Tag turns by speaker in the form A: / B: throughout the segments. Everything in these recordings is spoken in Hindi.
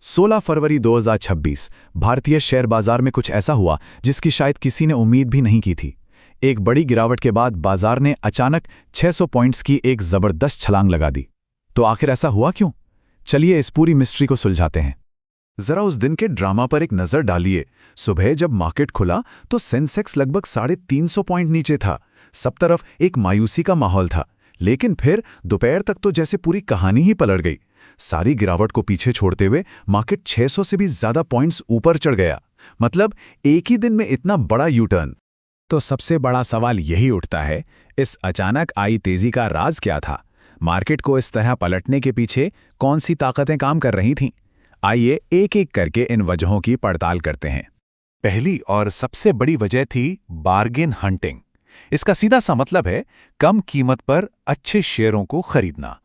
A: 16 फरवरी 2026 भारतीय शेयर बाजार में कुछ ऐसा हुआ जिसकी शायद किसी ने उम्मीद भी नहीं की थी। एक बड़ी गिरावट के बाद बाजार ने अचानक 600 पॉइंट्स की एक जबरदस्त छलांग लगा दी। तो आखिर ऐसा हुआ क्यों? चलिए इस पूरी मिस्ट्री को सुलझाते हैं। जरा उस दिन के ड्रामा पर एक नजर डालिए। सुबह जब मार्केट खुला तो सेंसेक्स लगभग 350 पॉइंट नीचे था। सब तरफ एक मायूसी का माहौल था, लेकिन फिर दोपहर तक तो जैसे पूरी कहानी ही पलट गई। सारी गिरावट को पीछे छोड़ते हुए मार्केट 600 से भी ज्यादा पॉइंट्स ऊपर चढ़ गया। मतलब एक ही दिन में इतना बड़ा यू टर्न।
B: तो सबसे बड़ा सवाल यही उठता है, इस अचानक आई तेजी का राज क्या था? मार्केट को इस तरह पलटने के पीछे कौन सी ताकतें काम कर रही थीं? आइए एक एक करके इन वजहों की पड़ताल करते हैं।
C: पहली और सबसे बड़ी वजह थी बार्गेन हंटिंग। इसका सीधा सा मतलब है कम कीमत पर अच्छे शेयरों को खरीदना।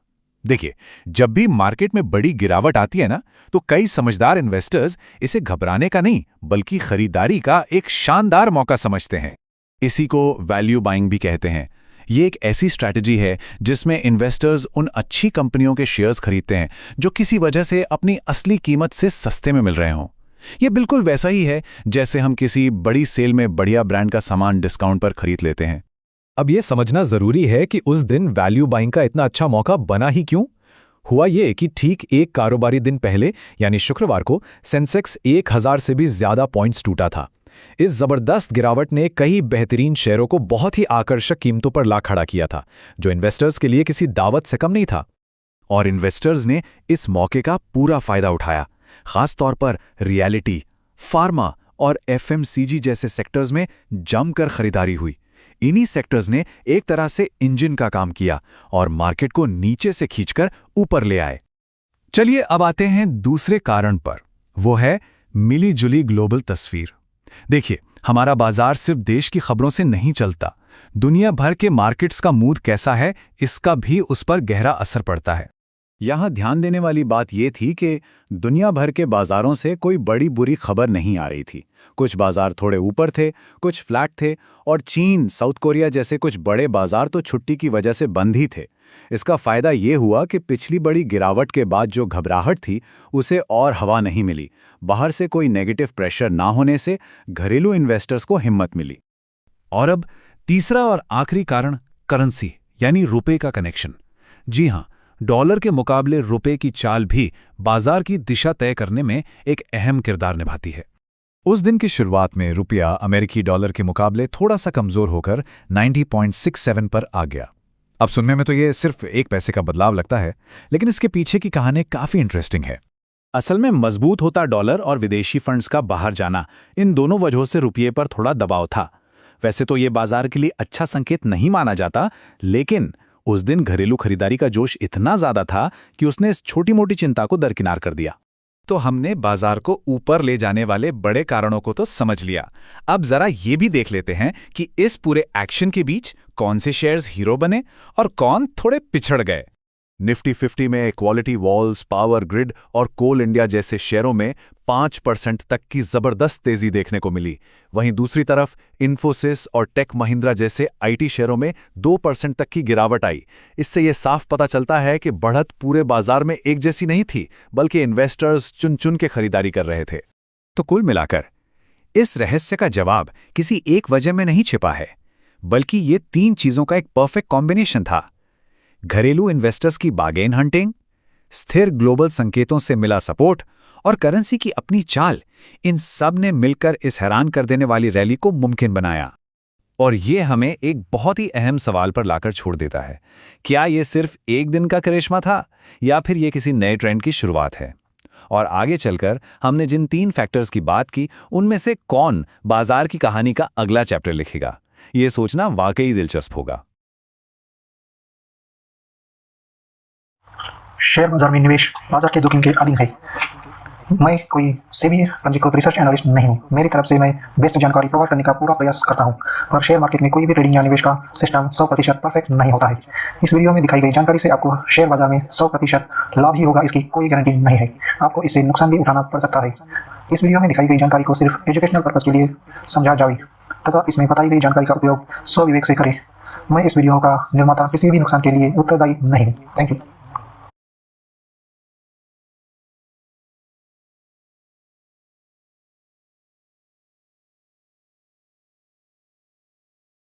C: देखिए, जब भी मार्केट में बड़ी गिरावट आती है ना, तो कई समझदार इन्वेस्टर्स इसे घबराने का नहीं बल्कि खरीदारी का एक शानदार मौका समझते हैं। इसी को वैल्यू बाइंग भी कहते हैं। ये एक ऐसी स्ट्रैटेजी है जिसमें इन्वेस्टर्स उन अच्छी कंपनियों के शेयर्स खरीदते हैं जो किसी वजह से अपनी असली कीमत से सस्ते में मिल रहे हों। ये बिल्कुल वैसा ही है जैसे हम किसी बड़ी सेल में बढ़िया ब्रांड का सामान डिस्काउंट पर खरीद लेते हैं।
B: अब ये समझना जरूरी है कि उस दिन वैल्यू बाइंग का इतना अच्छा मौका बना ही क्यों? हुआ ये कि ठीक एक कारोबारी दिन पहले यानी शुक्रवार को सेंसेक्स 1000 से भी ज्यादा पॉइंट्स टूटा था। इस जबरदस्त गिरावट ने कई बेहतरीन शेयरों को बहुत ही आकर्षक कीमतों पर ला खड़ा किया था, जो इन्वेस्टर्स के लिए किसी दावत से कम नहीं था।
A: और इन्वेस्टर्स ने इस मौके का पूरा फायदा उठाया। खासतौर पर रियलिटी, फार्मा और एफएमसीजी जैसे सेक्टर्स में जमकर खरीदारी हुई। इन्हीं सेक्टर्स ने एक तरह से इंजन का काम किया और मार्केट को नीचे से खींचकर ऊपर ले आए।
B: चलिए अब आते हैं दूसरे कारण पर, वो है मिली जुली ग्लोबल तस्वीर। देखिए, हमारा बाजार सिर्फ देश की खबरों से नहीं चलता। दुनिया भर के मार्केट्स का मूड कैसा है, इसका भी उस पर गहरा असर पड़ता है।
C: यहाँ ध्यान देने वाली बात यह थी कि दुनिया भर के बाजारों से कोई बड़ी बुरी खबर नहीं आ रही थी। कुछ बाजार थोड़े ऊपर थे, कुछ फ्लैट थे, और चीन, साउथ कोरिया जैसे कुछ बड़े बाजार तो छुट्टी की वजह से बंद ही थे। इसका फायदा ये हुआ कि पिछली बड़ी गिरावट के बाद जो घबराहट थी उसे और हवा नहीं मिली। बाहर से कोई नेगेटिव प्रेशर ना होने से घरेलू इन्वेस्टर्स को हिम्मत मिली।
A: और अब तीसरा और आखिरी कारण, करेंसी यानी रुपए का कनेक्शन। जी हां, डॉलर के मुकाबले रुपए की चाल भी बाजार की दिशा तय करने में एक अहम किरदार निभाती है।
B: उस दिन की शुरुआत में रुपया अमेरिकी डॉलर के मुकाबले थोड़ा सा कमजोर होकर 90.67 पर आ गया। अब सुनने में तो ये सिर्फ एक पैसे का बदलाव लगता है, लेकिन इसके पीछे की कहानी काफी इंटरेस्टिंग है।
C: असल में मजबूत होता डॉलर और विदेशी फंड्स का बाहर जाना, इन दोनों वजहों से रुपये पर थोड़ा दबाव था। वैसे तो ये बाजार के लिए अच्छा संकेत नहीं माना जाता, लेकिन उस दिन घरेलू खरीदारी का जोश इतना ज्यादा था कि उसने इस छोटी मोटी चिंता को दरकिनार कर दिया।
B: तो हमने बाजार को ऊपर ले जाने वाले बड़े कारणों को तो समझ लिया। अब जरा ये भी देख लेते हैं कि इस पूरे एक्शन के बीच कौन से शेयर्स हीरो बने और कौन थोड़े पिछड़ गए।
A: निफ्टी 50 में क्वालिटी वॉल्स, पावर ग्रिड और कोल इंडिया जैसे शेयरों में 5% तक की जबरदस्त तेजी देखने को मिली। वहीं दूसरी तरफ इन्फोसिस और टेक महिंद्रा जैसे आईटी शेयरों में 2% तक की गिरावट आई। इससे यह साफ पता चलता है कि बढ़त पूरे बाजार में एक जैसी नहीं थी, बल्कि इन्वेस्टर्स चुन चुन के खरीदारी कर रहे थे।
B: तो कुल मिलाकर इस रहस्य का जवाब किसी एक वजह में नहीं छिपा है, बल्कि ये 3 चीजों का एक परफेक्ट कॉम्बिनेशन था। घरेलू इन्वेस्टर्स की बार्गेन हंटिंग, स्थिर ग्लोबल संकेतों से मिला सपोर्ट और करेंसी की अपनी चाल, इन सब ने मिलकर इस हैरान कर देने वाली रैली को मुमकिन बनाया।
C: और ये हमें एक बहुत ही अहम सवाल पर लाकर छोड़ देता है, क्या ये सिर्फ एक दिन का करिश्मा था या फिर ये किसी नए ट्रेंड की शुरुआत है? और आगे चलकर हमने जिन 3 फैक्टर्स की बात की, उनमें से कौन बाजार की कहानी का अगला चैप्टर लिखेगा, ये सोचना वाकई दिलचस्प होगा।
D: शेयर बाजार में निवेश बाजार के जोखिम के अधीन है। मैं कोई सेबी पंजीकृत रिसर्च एनालिस्ट नहीं हूँ। मेरी तरफ से मैं बेस्ट जानकारी प्रोवाइड करने का पूरा प्रयास करता हूँ, पर शेयर मार्केट में कोई भी ट्रेडिंग या निवेश का सिस्टम 100% परफेक्ट नहीं होता है। इस वीडियो में दिखाई गई जानकारी से आपको शेयर बाजार में 100% लाभ ही होगा, इसकी कोई गारंटी नहीं है। आपको इससे नुकसान भी उठाना पड़ सकता है। इस वीडियो में दिखाई गई जानकारी को सिर्फ एजुकेशनल पर्पज के लिए समझा जाए तथा इसमें बताई गई जानकारी का उपयोग स्वविवेक से करें। मैं इस वीडियो का निर्माता किसी भी नुकसान के लिए उत्तरदायी नहीं हूँ। Thank you.